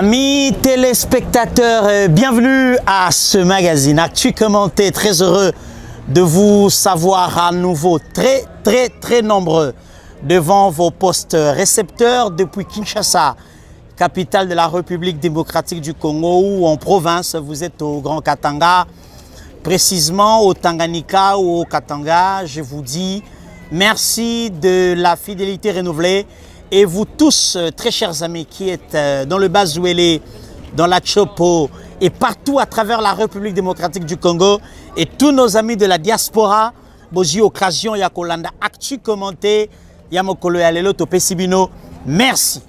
Amis téléspectateurs, bienvenue à ce magazine Actu Commenté. Très heureux de vous savoir à nouveau très nombreux devant vos postes récepteurs depuis Kinshasa, capitale de la République démocratique du Congo, ou en province, vous êtes au Grand Katanga, précisément au Tanganyika ou au Katanga. Je vous dis merci de la fidélité renouvelée. Et vous tous, très chers amis, qui êtes dans le Bazouélé, dans la Chopo et partout à travers la République démocratique du Congo, et tous nos amis de la diaspora, Bozi occasion ya kolanda Actu Commenté, ya mokolo ya lelo to pesibino. Merci.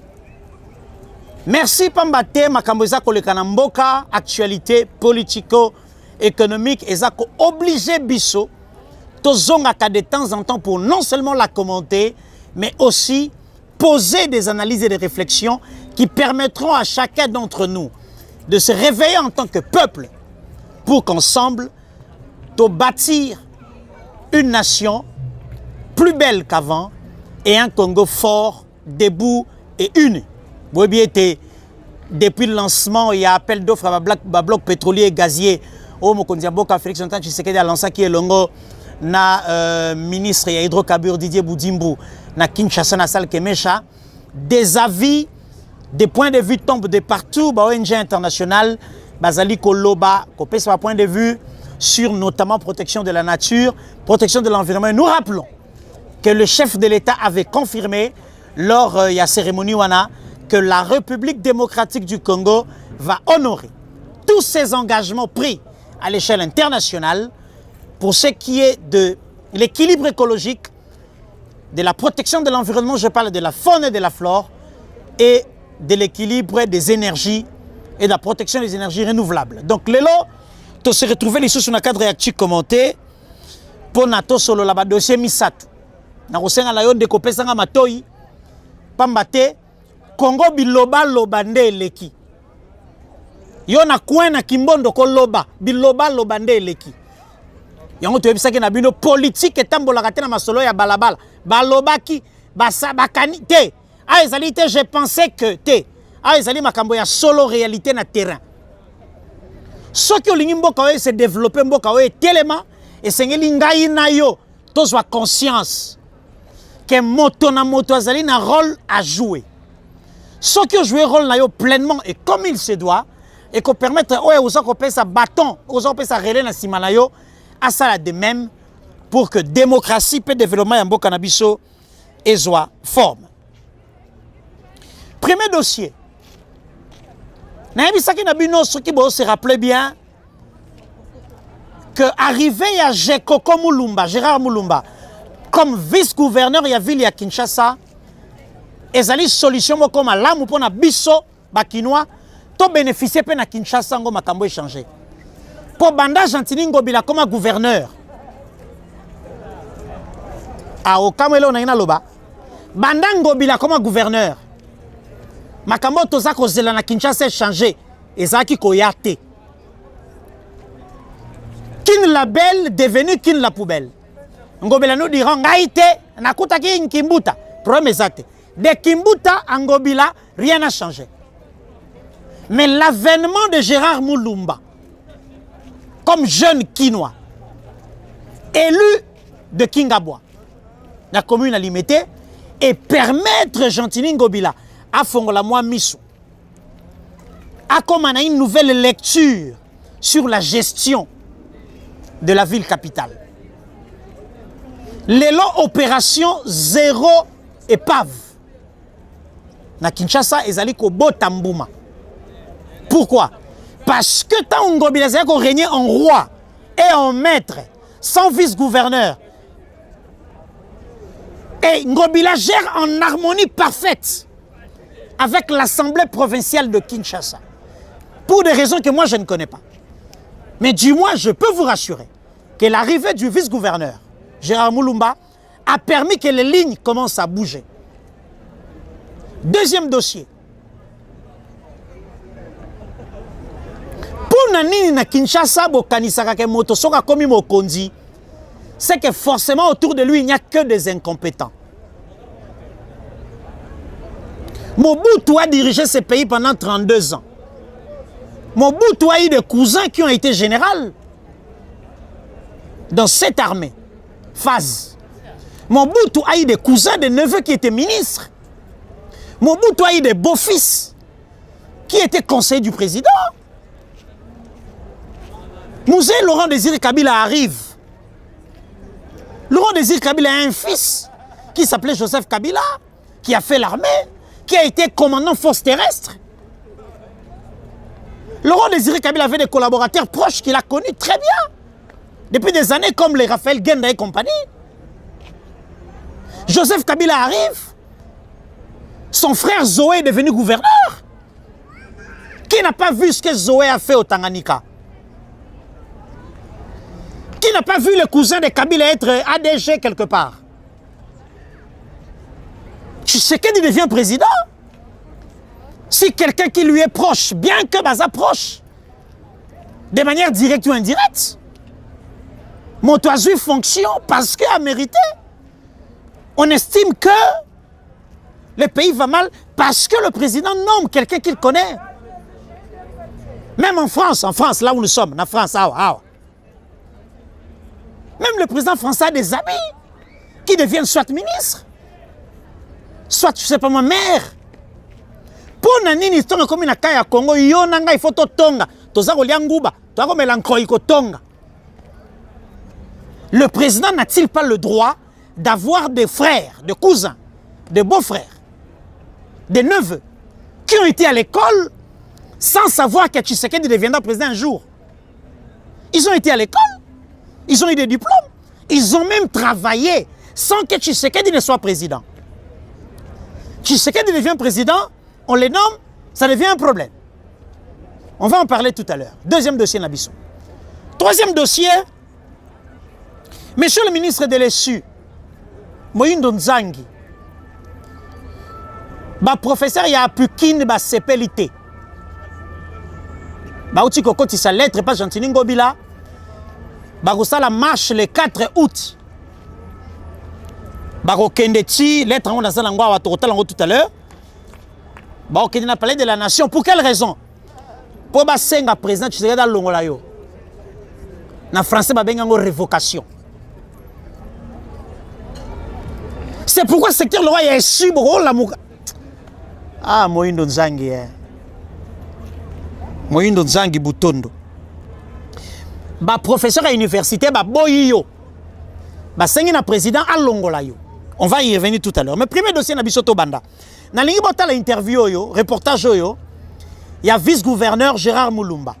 Merci Pambate makamboza kolekana mboka, actualité politico-économique ezako obligé biso tozongaka de temps en temps pour non seulement la commenter, mais aussi poser des analyses et des réflexions qui permettront à chacun d'entre nous de se réveiller en tant que peuple pour qu'ensemble, nous bâtir une nation plus belle qu'avant et un Congo fort, debout et uni. Vous voyez, depuis le lancement, il y a appel d'offres à bloc pétrolier et gazier. Au Mokondiamboka, Félix Antoine Tshisekedi a lancé qui est longo na ministre et hydrocarbures Didier Boudimbu na Kinshasa na salle Kemesha. Des avis, des points de vue tombent de partout. ONG internationale, Bazali Koloba, Kopé sur un point de vue sur notamment protection de la nature, protection de l'environnement. Nous rappelons que le chef de l'État avait confirmé lors de la cérémonie Wana que la République démocratique du Congo va honorer tous ses engagements pris à l'échelle internationale pour ce qui est de l'équilibre écologique, de la protection de l'environnement, je parle de la faune et de la flore, et de l'équilibre des énergies et de la protection des énergies renouvelables. Donc, Lelo, tu se retrouves les sous dans le cadre Actu Commenté pour nato solo la dossier misatu. Na kosenga la yon de kopesanga matoi pambate Congo biloba lobande leki. Yo na kwen na kimbondo ko loba biloba lobande leki. Yango to yebisaki na bino politique etambolaka te na masolo ya balabala balobaki basabakani te a ezali te je pensais que te a ezali makambo ya solo réalité na terrain. Soki olingi mboka oyo se développer mboka oyo telema esengeli ngai na yo tozwa conscience que moto na moto azali na rôle à jouer. Soki o jouer rôle na yo pleinement et comme il se doit et qu'on permettre oyo oza kopesa bâton oza kopesa relais na sima na yo à ça de même pour que démocratie et développement en mboka na biso ezwa forme. Premier dossier. Nayebisaki na bino soki bo se rappelez bien que arrivé à Jekoko Mulumba, Gérard Mulumba comme vice-gouverneur ya ville ya Kinshasa, ezali solution moko malamu pona biso bakinois to bénéficier pe na Kinshasa ngo makambo échanger. Pour Banda Gentini Ngobila comme gouverneur. A Okamelo na loba. Banda Ngobila comme gouverneur. Makambo toza kozela na Kinshasa changé. Ezaki koyate. Kin la belle devenu kin la poubelle. Ngobila nous dirons ngaite nakuta ki Kimbuta. Problème exact. De Kimbuta à Ngobila, rien n'a changé. Mais l'avènement de Gérard Mulumba comme jeune Kinois, élu de Kingabwa, la commune à Limité, et permettre Gentini Ngobila à Fongola Mouamissou à comme une nouvelle lecture sur la gestion de la ville capitale. L'élo opération zéro épave. Na Kinshasa, ezali ko Botambouma. Pourquoi? Parce que tant Ngobila c'est qu'on régnait en roi et en maître, sans vice-gouverneur. Et Ngobila gère en harmonie parfaite avec l'Assemblée provinciale de Kinshasa. Pour des raisons que moi je ne connais pas. Mais du moins, je peux vous rassurer que l'arrivée du vice-gouverneur, Gérard Mulumba, a permis que les lignes commencent à bouger. Deuxième dossier. Pour nani na Kinshasa bokanisaka ke moto soka komi mokonzi, c'est que forcément autour de lui il n'y a que des incompétents. Mobutu a dirigé ce pays pendant 32 ans. Mobutu a eu des cousins qui ont été généraux dans cette armée. Phase. Mobutu a eu des cousins, des neveux qui étaient ministres. Mobutu a eu des beaux-fils qui étaient conseillers du président. Mouzé Laurent Désiré Kabila arrive. Laurent Désiré Kabila a un fils qui s'appelait Joseph Kabila, qui a fait l'armée, qui a été commandant force terrestre. Laurent Désiré Kabila avait des collaborateurs proches qu'il a connus très bien, depuis des années, comme les Raphaël Genda et compagnie. Joseph Kabila arrive, son frère Zoé est devenu gouverneur. Qui n'a pas vu ce que Zoé a fait au Tanganyika? Qui n'a pas vu le cousin de Kabila être ADG quelque part? Tshisekedi devient président. Si quelqu'un qui lui est proche, bien que Baza proche, de manière directe ou indirecte, Montoazou fonction parce qu'il a mérité. On estime que le pays va mal parce que le président nomme quelqu'un qu'il connaît. Même en France, là où nous sommes, en France, même le président français a des amis qui deviennent soit ministres, soit, je ne sais pas moi, maire. Pour nanini tonga comme na kaya Congo, yo nanga il faut to tonga. Toza ko lianguba, to ko melankoi ko tonga. Le président n'a-t-il pas le droit d'avoir des frères, des cousins, des beaux-frères, des neveux qui ont été à l'école sans savoir que Tshisekedi deviendra président un jour? Ils ont été à l'école, ils ont eu des diplômes, ils ont même travaillé sans que Tshisekedi ne soit président. Tshisekedi devient président, on les nomme, ça devient un problème. On va en parler tout à l'heure. Deuxième dossier, Nabisson. Troisième dossier, monsieur le ministre de l'ESU, Moïndo Nzangi, professeur ya Pukine sepelité. Outi kokoti sa lettre pas Gentini Ngobila. La marche le 4 août. Kendeti, lettre on a tout à l'heure. On a parlé de la nation. Pour quelle raison? Pour que président Tshisekedi dans Longola yo. Na français ba benga révocation. C'est pourquoi le secteur Lora est subro la mouka. Ah, Moïndo Nzangi. Moïndo Nzangi Butondo. Professeur à l'université, boyo. Sengi na président à Longola yo. On va y revenir tout à l'heure. Mais premier dossier na bisoto banda. Na lingi bota la interview yo, reportage yo, il y a vice-gouverneur Gérard Moulumba.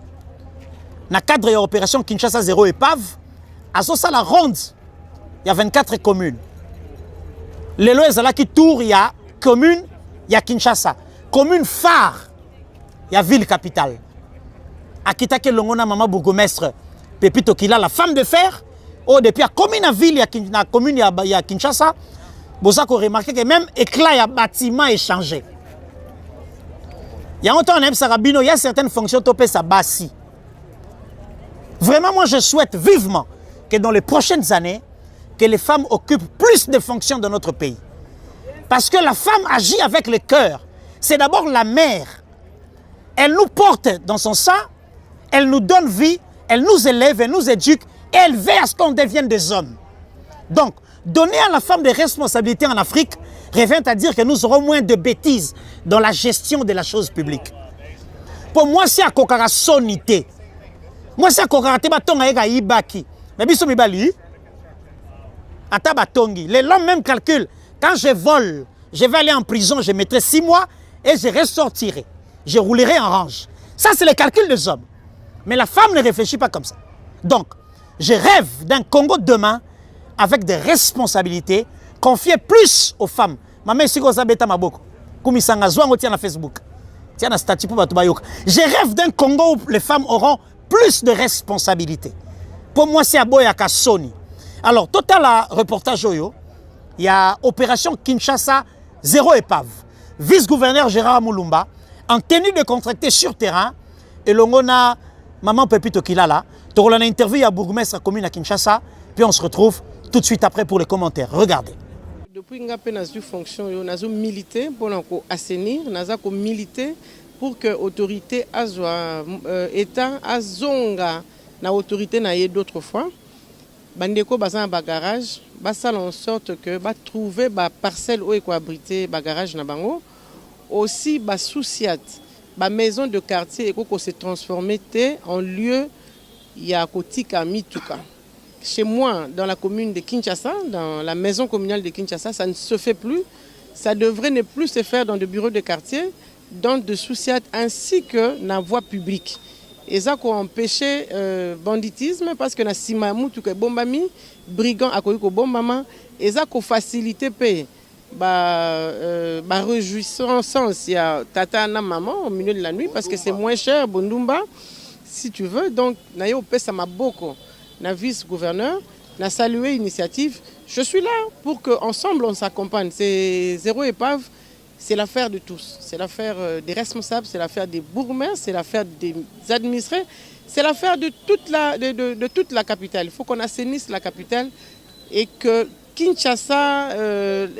Na cadre de l'opération Kinshasa Zéro épave, à ça la ronde, il y a 24 communes. Les lois qui tour, il y a commune, il y a Kinshasa. Commune phare, il y a ville capitale. Akitake Longona maman bourgmestre Pepito Kila, la femme de fer. Oh, depuis la commune à ville, il y a commune, il y a Kinshasa. Vous avez remarqué que même éclat, il y a bâtiment échangé. Il y a longtemps, il y a certaines fonctions topées sa bassi. Vraiment, moi, je souhaite vivement que dans les prochaines années, que les femmes occupent plus de fonctions dans notre pays. Parce que la femme agit avec le cœur. C'est d'abord la mère. Elle nous porte dans son sein, elle nous donne vie, elle nous élève, elle nous éduque, et elle veille à ce qu'on devienne des hommes. Donc, donner à la femme des responsabilités en Afrique revient à dire que nous aurons moins de bêtises dans la gestion de la chose publique. Pour moi, c'est à kokara sonité. Moi, c'est à kokara te batonga ega ibaki. Mais biso mibali, ata batongi. Les hommes même calculent. Quand je vole, je vais aller en prison, je mettrai 6 mois et je ressortirai. Je roulerai en range. Ça, c'est le calcul des hommes. Mais la femme ne réfléchit pas comme ça. Donc, je rêve d'un Congo demain avec des responsabilités, confier plus aux femmes. Maman, si vous avez maboko, comme ils ont sur Facebook, tiens un statut pour batubayok. Je rêve d'un Congo où les femmes auront plus de responsabilités. Pour moi, c'est à Boyaka Sony. Alors, total reportage oyo, il y a opération Kinshasa Zéro épave. Vice-gouverneur Gérard Moulumba, en tenue de contracter sur terrain, et l'ongona maman Pepito Kilala, tu as une interview à bourgmestre commune à Kinshasa, puis on se retrouve tout de suite après pour les commentaires. Regardez. Depuis que j'ai eu fonction, j'ai milité pour assainir, j'ai milité pour que l'autorité État azonga na autorité na d'autres fois. Bandeko bazan ba garage, ba sala en sorte que ba trouver ba parcelle où est abrité ba garage na bango. Aussi ba souciat, ba maison de quartier et ko se transformer en lieu ya kotika mituka. Chez moi, dans la commune de Kinshasa, dans la maison communale de Kinshasa, ça ne se fait plus. Ça devrait ne plus se faire dans des bureaux de quartier, dans de souciat ainsi que dans la voie publique. Et ça a empêché banditisme parce que na simamou tout que bombami, brigands à koyiko bombama, et ça a facilité paix. Réjouissance, il y a tata na maman au milieu de la nuit parce que c'est moins cher, Bondumba, si tu veux. Donc, na yo pesa maboko. Na vice-gouverneur, na salué l'initiative. Je suis là pour qu'ensemble on s'accompagne. C'est zéro épave, c'est l'affaire de tous. C'est l'affaire des responsables, c'est l'affaire des bourgmestres, c'est l'affaire des administrés, c'est l'affaire de toute la capitale. Il faut qu'on assainisse la capitale et que Kinshasa,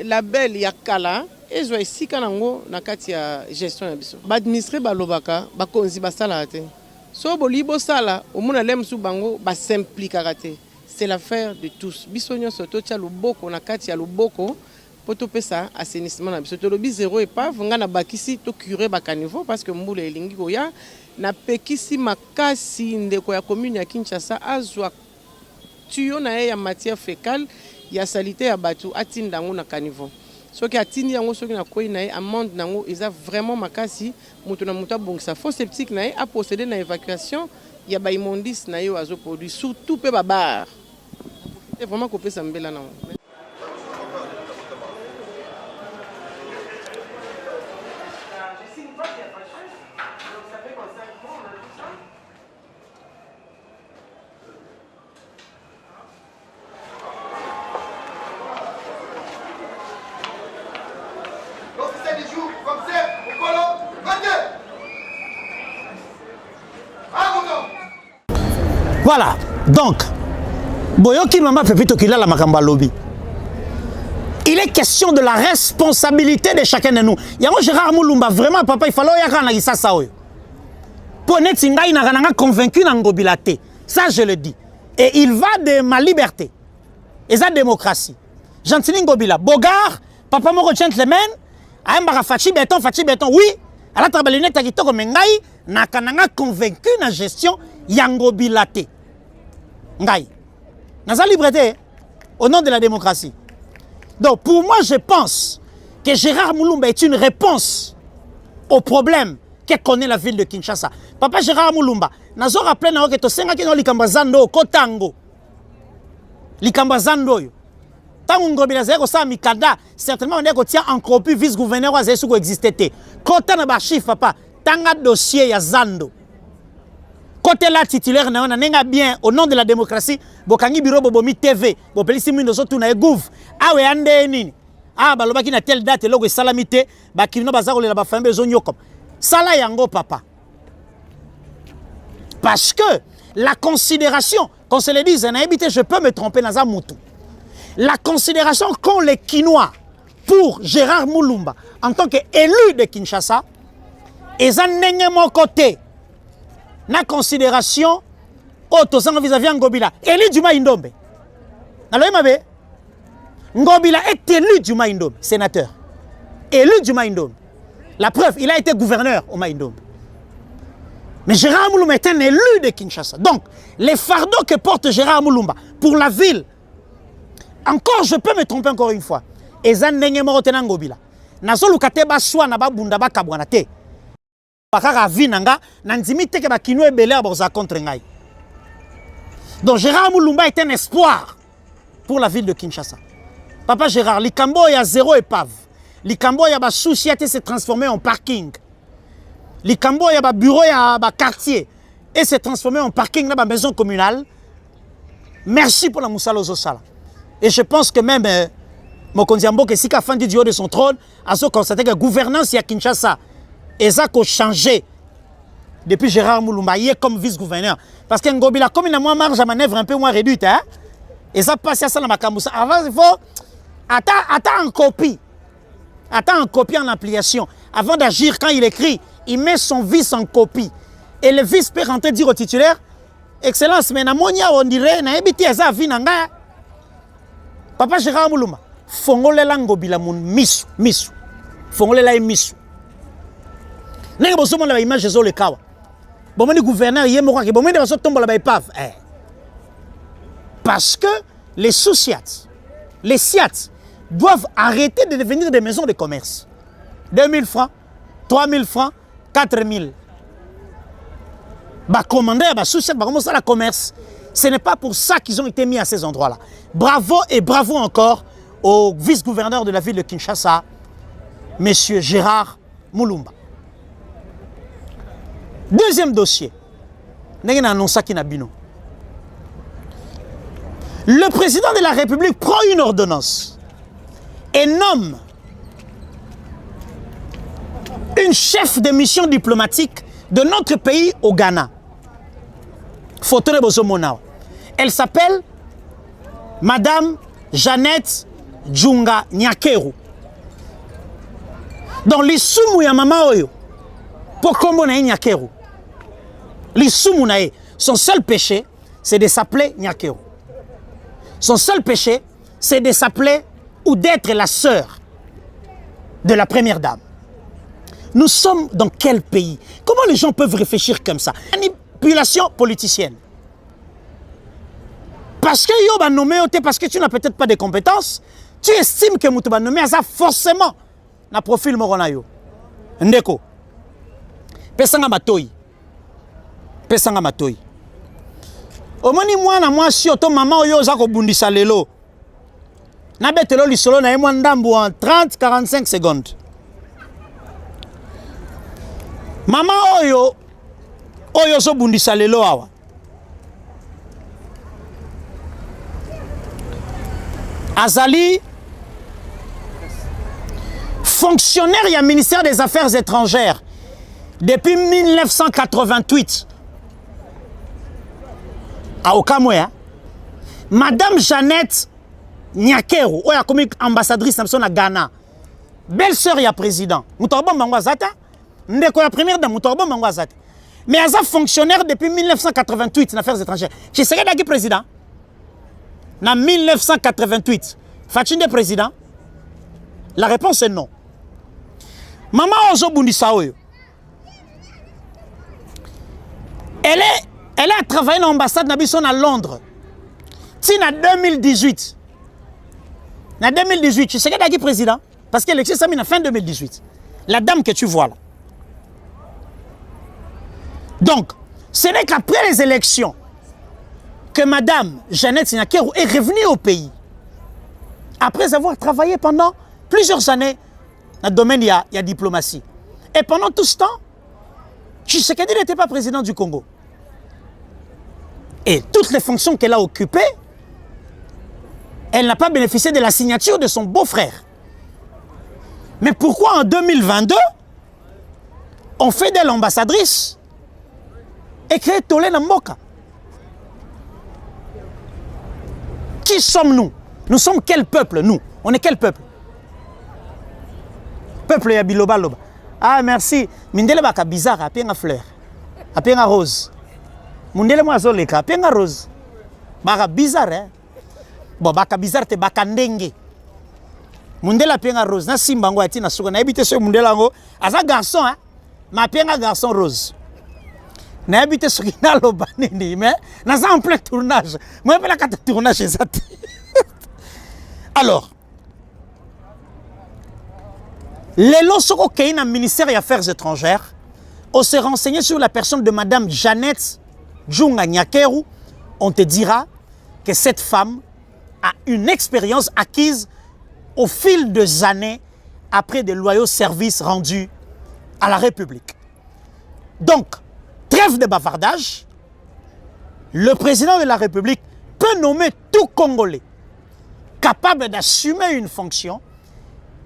la belle Yakala, et je ici kanango na kati ya gestion ya biso. Ba administrer ba lobaka, ba konzi ba salate. So bolibo sala, au monde lem sou bango, ba s'impliquera te. C'est l'affaire de tous. Bisonyo soto tia loboko na kati ya loboko pour to pesa assainissement na biso. To lobi zéro épave nga na bakisi to curer ba caniveau parce que mbula elingi ko ya na pekisi makasi ndeko ya commune ya Kinshasa azwa tuyo na ya matière fécale ya salité ya batu atinda ngo na caniveau. Ce qui a tini yango soki na koyi na amende nango eza vraiment makasi mutu na muta bongisa faux septique na a procéder na évacuation ya ba immondice na yo azo produit surtout pe ba bar. C'est vraiment copé ça mbela nango. Voilà, donc, Boyoki Mama Pepito Kila la Makamba Lobby. Il est question de la responsabilité de chacun de nous. Yango Gérard Moulumba, vraiment, papa, il fallait y ça ça. Pour net singa il n'a convaincu Nangobilate. Ça, je le dis. Et il va de ma liberté. Et sa démocratie. Gentili Ngobila, Bogar, papa Moro gentleman, Aembara Fachi Béton, oui. À la trabalinette à Kitoko Mengai, n'a convaincu la gestion Yangobilate. Ngai. Dans sa liberté, au nom de la démocratie. Donc, pour moi, je pense que Gérard Moulumba est une réponse au problème que connaît la ville de Kinshasa. Papa Gérard Moulumba, nazo rappelé na que to senga kino likambazando kotango. Likambazando yo. Tango ngobila zeko sa mikada, certainement on est ko tient en copie vice-gouverneur wa zesu ko existait. Kota na ba chiffre papa, tanga dossier ya Zando. Côté là titulaire na nenga bien au nom de la démocratie, bokangi bureau bobomi TV, bopelisi mwindo so tuna egouv. Awe ande nini? Ah balobaki na telle date logo salamité, ba kilino bazako le ba fambe zo nyoko. Sala yango papa. Parce que la considération, qu'on se le dise, je peux me tromper dans un moutou. La considération qu'ont les Kinois pour Gérard Moulumba en tant qu'élu de Kinshasa, ils ont mon côté. La considération vis-à-vis de Ngobila, élu du Maïndombe. Ngobila est élu du Maïndombe, sénateur. Élu du Maïndombe. La preuve, il a été gouverneur au Maïndombe. Mais Gérard Moulumba est un élu de Kinshasa. Donc, les fardeaux que porte Gérard Moulumba pour la ville, encore, je peux me tromper encore une fois. Ezan nenge morotena Ngobila. Nazo lukate ba swa na ba bunda ba kabwana te. Bakaka vinanga nandimi te ke ba kinu ebele aboza contre ngai. Donc Gérard Moulumba est un espoir pour la ville de Kinshasa. Papa Gérard, likambo ya zéro épave. Likambo ya ba société s'est transformé en parking. Likambo ya ba bureau ya ba quartier et s'est transformé en parking na ba maison communale. Merci pour la Moussalozo Sala. Et je pense que même Mokonzi Mboka Sika Fandi du haut de son trône a constaté que la gouvernance à Kinshasa et ça a changé depuis Gérard Moulumba comme vice-gouverneur. Parce que Ngobila, comme il a moins marge à manœuvre un peu moins réduite, hein, et ça passe à ça dans ma camoussa. Avant, il faut Attends en copie. Attends en copie en application. Avant d'agir, quand il écrit, il met son vice en copie. Et le vice peut rentrer dire au titulaire, Excellence, mais on dirait, Papa Gérard Moulouma, fongole lango bilamun misu. Fongole la misu. N'est-ce pas seulement l'image de Kawa. Bon, le gouverneur, il y a un bon, mais il tombe la épave. Parce que les sous-SIAT, les SIAT, doivent arrêter de devenir des maisons de commerce. 2000 francs, 3000 francs, 4000. Bah, commander, bah, sous-SIAT, bah, comment ça, la commerce? Ce n'est pas pour ça qu'ils ont été mis à ces endroits-là. Bravo et bravo encore au vice-gouverneur de la ville de Kinshasa, M. Gérard Moulouma. Deuxième dossier. Le président de la République prend une ordonnance et nomme une chef de mission diplomatique de notre pays au Ghana. Photo de Bozomona. Elle s'appelle Madame Jeannette Djunga Nyakeru. Dans l'Issoumu ya mama oyo, pour comment na Nyakeru. L'Issoumu na son seul péché, c'est de s'appeler Nyakeru. Son seul péché, c'est de s'appeler ou d'être la sœur de la première dame. Nous sommes dans quel pays? Comment les gens peuvent réfléchir comme ça? Manipulation politicienne. Parce que yo ba nommé parce que tu n'as peut-être pas de compétences, tu estimes que mutu ba nommé ça forcément na profil morona yo. Ndeko. Pesanga matoi. Pesanga matoi. Omoni mwana mwasi oto mama oyo za ko bundisa lelo. Na betelo lisolo na yemwa ndambu en 30-45 secondes. Mama oyo zo bundisa lelo awa. Azali fonctionnaire du ministère des Affaires étrangères depuis 1988. À Okamwe, Madame Jeannette Nyakeru, oya comme ambassadrice na Ghana, belle-sœur ya président. Mutorbo Mangwazata, ndeko ya première dame Mutorbo Mangwazata. Mais elle est fonctionnaire depuis 1988 en affaires étrangères. Je serais d'agi président. En 1988, Fatinde président? La réponse est non. Maman Ozo Bundisaoyo. Elle a travaillé dans l'ambassade à Londres. Si en 2018, tu sais qui est président? Parce qu'elle est en fin 2018. La dame que tu vois là. Donc, ce n'est qu'après les élections que Madame Jeannette Nyakeru est revenue au pays. Après avoir travaillé pendant plusieurs années dans le domaine de la diplomatie. Et pendant tout ce temps, Tshisekedi n'était pas président du Congo. Et toutes les fonctions qu'elle a occupées, elle n'a pas bénéficié de la signature de son beau-frère. Mais pourquoi en 2022, on fait d'elle ambassadrice et crée Tolé Namboka? Qui sommes-nous? Nous sommes quel peuple, nous? On est quel peuple? Peuple ya biloba loba. Ah, merci. Mindele baka bizarre, apenga fleur. Apenga rose. Mundele mwa zoleka, apenga rose. Baka bizarre, hein? Bon, baka bizarre te baka ndenge. Mundele apenga rose. Na simba ngo ati na suka. Na ebite so mundele ngo. Aza garçon, hein? Ma apenga garçon rose. Na ebite so kina loba nini, mais na za en plein tournage. Moi, je vais tournage chez ça. Alors, les lorsqu'on est dans le ministère des Affaires étrangères, on s'est renseigné sur la personne de Madame Jeannette Djunga Nyakeru. On te dira que cette femme a une expérience acquise au fil des années après de loyaux services rendus à la République. Donc, trêve de bavardage, le président de la République peut nommer tout Congolais capable d'assumer une fonction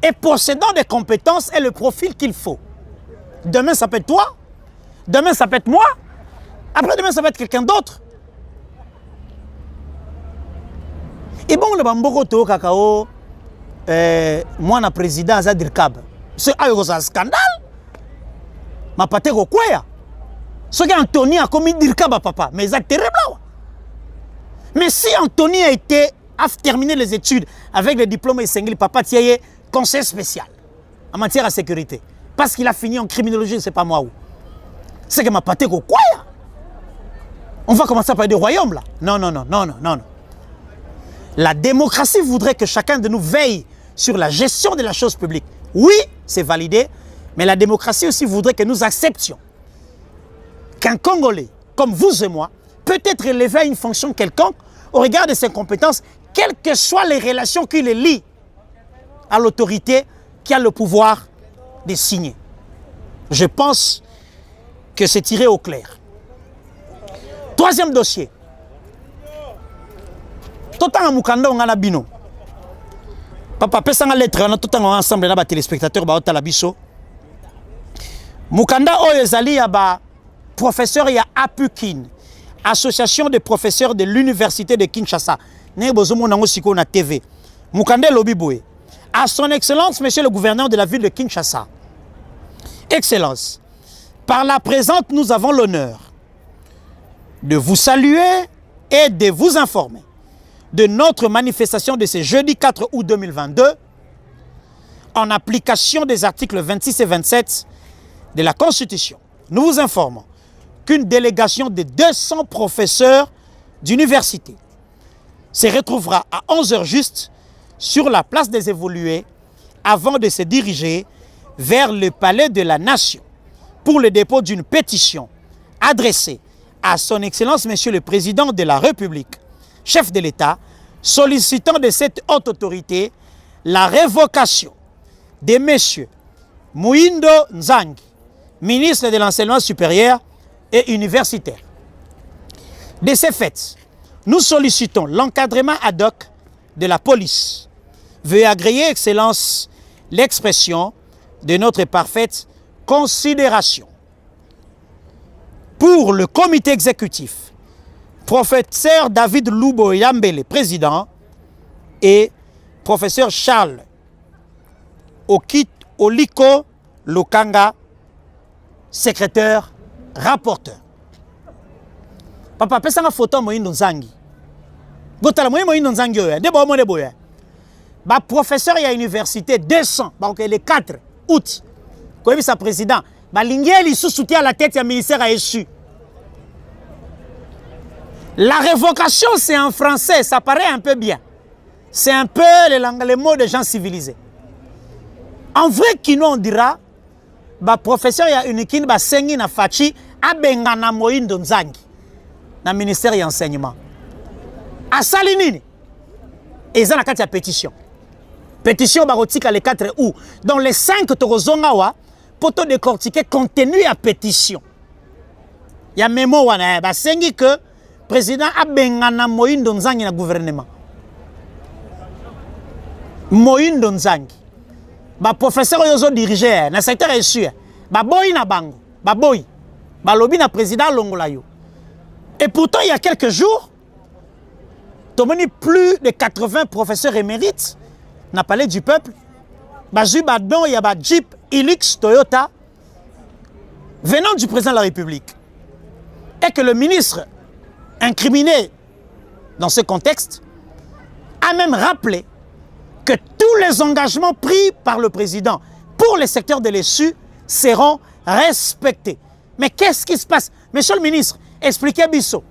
et possédant des compétences et le profil qu'il faut. Demain, ça peut être toi. Demain, ça peut être moi. Après-demain, ça peut être quelqu'un d'autre. Et bon, le bamboko to kakao, moi, na président Azadir Kab. C'est un scandale. Ma pate ko quoi? Ce que Anthony a commis Dirkaba papa, mais c'est terrible. Mais si Anthony a terminé les études avec le diplôme et papa tiaye conseil spécial en matière de sécurité. Parce qu'il a fini en criminologie, je ne sais pas moi où. C'est que ma pate ko quoi? On va commencer à parler du royaume là. Non. La démocratie voudrait que chacun de nous veille sur la gestion de la chose publique. Oui, c'est validé, mais la démocratie aussi voudrait que nous acceptions qu'un Congolais, comme vous et moi, peut être élevé à une fonction quelconque au regard de ses compétences, quelles que soient les relations qui les lient à l'autorité qui a le pouvoir de signer. Je pense que c'est tiré au clair. Troisième dossier. Tout le Mukanda on a bino. Papa pesa nga lettre on a tout ensemble na ba téléspectateurs ba otala biso. Mukanda oyo ezali ya ba professeur ya APUKIN, Association des professeurs de l'université de Kinshasa. Ne bozomo nango siko na TV. Mukanda lobi boye. À son excellence monsieur le gouverneur de la ville de Kinshasa. Excellence. Par la présente, nous avons l'honneur de vous saluer et de vous informer de notre manifestation de ce jeudi 4 août 2022 en application des articles 26 et 27 de la Constitution. Nous vous informons qu'une délégation de 200 professeurs d'université se retrouvera à 11 h juste sur la place des évolués avant de se diriger vers le palais de la Nation pour le dépôt d'une pétition adressée à son Excellence Monsieur le Président de la République, chef de l'État, sollicitant de cette haute autorité la révocation de Monsieur Muindo Nzangi, ministre de l'Enseignement supérieur et universitaire. De ces faits, nous sollicitons l'encadrement ad hoc de la police. Veuillez agréer, Excellence, l'expression de notre parfaite considération. Pour le comité exécutif, professeur David Lubo Yambele, président, et professeur Charles Oliko Lokanga, secrétaire, rapporteur. Papa, pesa nga photo Moindo Nzangi. Gotala Moindo Nzangi oya, de bomo de boya. Ba professeur ya université 200, donc le 4 août. Comme sa président, ba lingeli sous soutien à la tête du ministère a échu. La révocation, c'est en français, ça paraît un peu bien. C'est un peu les mots des gens civilisés. En vrai, qui nous on dira, bah professeur ya unikin ba sengi na fachi abengana Moindo Nzangi na ministère de l'enseignement. A salinini. Et ça na kati ya pétition. Pétition barotika le 4 août. Dans les 5 torozongawa pour te décortiquer contenu à pétition. Il y a mémo wana ba sengi que président abengana Moindo Nzangi na gouvernement. Moindo Nzangi. Ba professeur yozo diriger na secteur reçu. Ba boy na bango, ba boy. Ba lobby na président longola yo. Et pourtant il y a quelques jours, tomoni plus de 80 professeurs émérites na palais du peuple. Ba ju ba don il y a ba Jeep Hilux Toyota venant du président de la République. Et que le ministre incriminé dans ce contexte a même rappelé que tous les engagements pris par le président pour le secteur de l'ESU seront respectés. Mais qu'est-ce qui se passe? Monsieur le ministre, expliquez Bisso.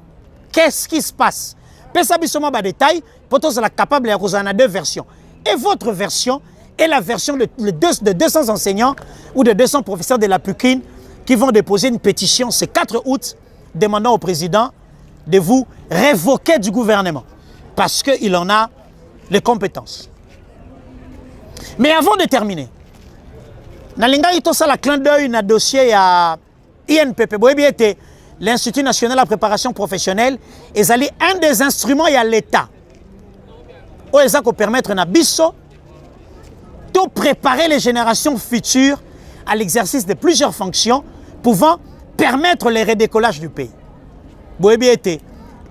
Qu'est-ce qui se passe? Pesa Bisso ma détail, pour tous la capable de deux versions. Et votre version est la version de 200 enseignants ou de 200 professeurs de la PUKIN qui vont déposer une pétition ce 4 août demandant au président de vous révoquer du gouvernement parce qu'il en a les compétences. Mais avant de terminer, nalinga ito sala clin d'œil na dossier à INPP, l'Institut national de la préparation professionnelle, est un des instruments à l'État. Où ils ont permettre na biso de préparer les générations futures à l'exercice de plusieurs fonctions pouvant permettre le redécollage du pays. Boebiete,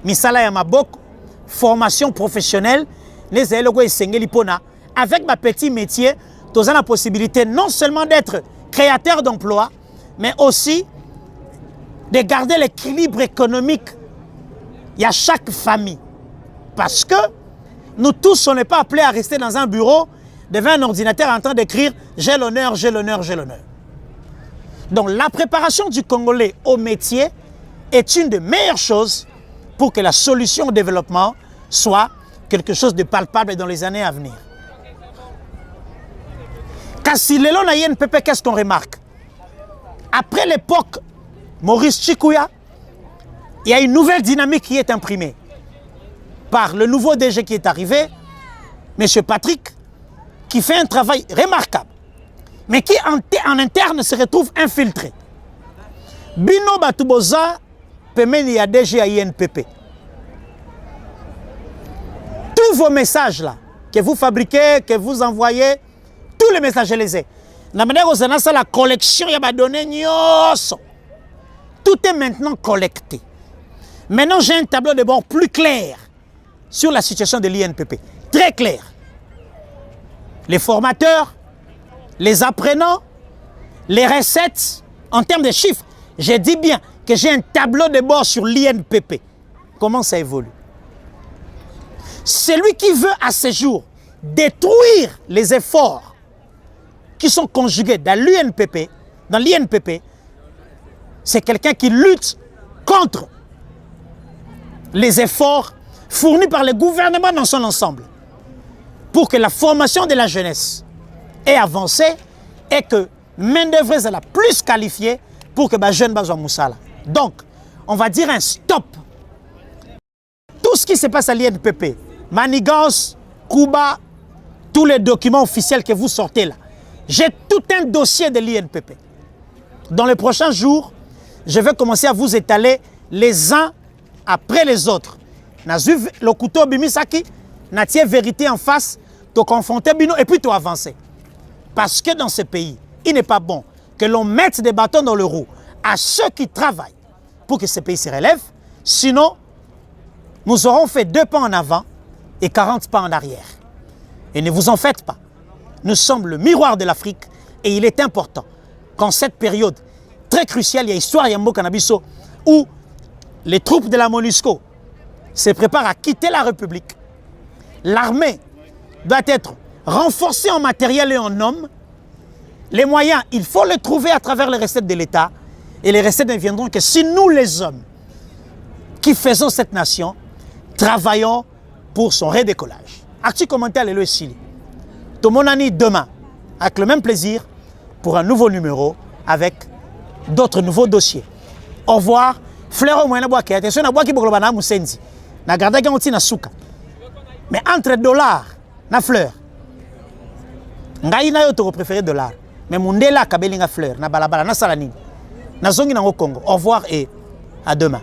misala ya maboko, formation professionnelle, les élèves esengeli pona avec ma petit métier, tu as la possibilité non seulement d'être créateur d'emplois, mais aussi de garder l'équilibre économique. Il y a chaque famille. Parce que nous tous, on n'est pas appelés à rester dans un bureau devant un ordinateur en train d'écrire « j'ai l'honneur, j'ai l'honneur, j'ai l'honneur ». Donc la préparation du Congolais au métier est une des meilleures choses pour que la solution au développement soit quelque chose de palpable dans les années à venir. Kasi lelo na INPP, qu'est-ce qu'on remarque? Après l'époque Maurice Chikuya, il y a une nouvelle dynamique qui est imprimée par le nouveau DG qui est arrivé, M. Patrick, qui fait un travail remarquable, mais qui en interne se retrouve infiltré. Bino Batuboza, Pemeni ya DG à INPP. Tous vos messages là, que vous fabriquez, que vous envoyez, tous les messages, je les ai. La manière dont on a la collection, il y a des données. Tout est maintenant collecté. Maintenant, j'ai un tableau de bord plus clair sur la situation de l'INPP. Très clair. Les formateurs, les apprenants, les recettes, en termes de chiffres. Je dis bien que j'ai un tableau de bord sur l'INPP. Comment ça évolue? Celui qui veut à ce jour détruire les efforts qui sont conjugués dans l'INPP, c'est quelqu'un qui lutte contre les efforts fournis par le gouvernement dans son ensemble pour que la formation de la jeunesse ait avancé et que main-d'œuvre soit la plus qualifiée pour que les jeunes soient moussala. Donc, on va dire un stop. Tout ce qui se passe à l'INPP, manigance, Kuba, tous les documents officiels que vous sortez là, j'ai tout un dossier de l'INPP. Dans les prochains jours, je vais commencer à vous étaler les uns après les autres. Le couteau bimisaki, na tie vérité en face, te confronter bino et puis te avancer. Parce que dans ce pays, il n'est pas bon que l'on mette des bâtons dans le roue à ceux qui travaillent pour que ce pays se relève. Sinon, nous aurons fait 2 pas en avant et 40 pas en arrière. Et ne vous en faites pas. Nous sommes le miroir de l'Afrique et il est important qu'en cette période très cruciale, il y a l'histoire Yambo Canabiso où les troupes de la MONUSCO se préparent à quitter la République. L'armée doit être renforcée en matériel et en hommes. Les moyens, il faut les trouver à travers les recettes de l'État. Et les recettes ne viendront que si nous, les hommes, qui faisons cette nation, travaillons pour son redécollage. As-tu commenté à l'élo Sili? Tout mon ami demain, avec le même plaisir, pour un nouveau numéro avec d'autres nouveaux dossiers. Au revoir. Fleur au moins na bois qui attention na bois qui bokolo bana musenzi. Na garda ki on na suka. Mais entre dollars na fleur. Ngai na yo to préféré dollar. Mais mundela kabelinga fleur na balabala na salanini. Na zongi na Congo. Au revoir et à demain.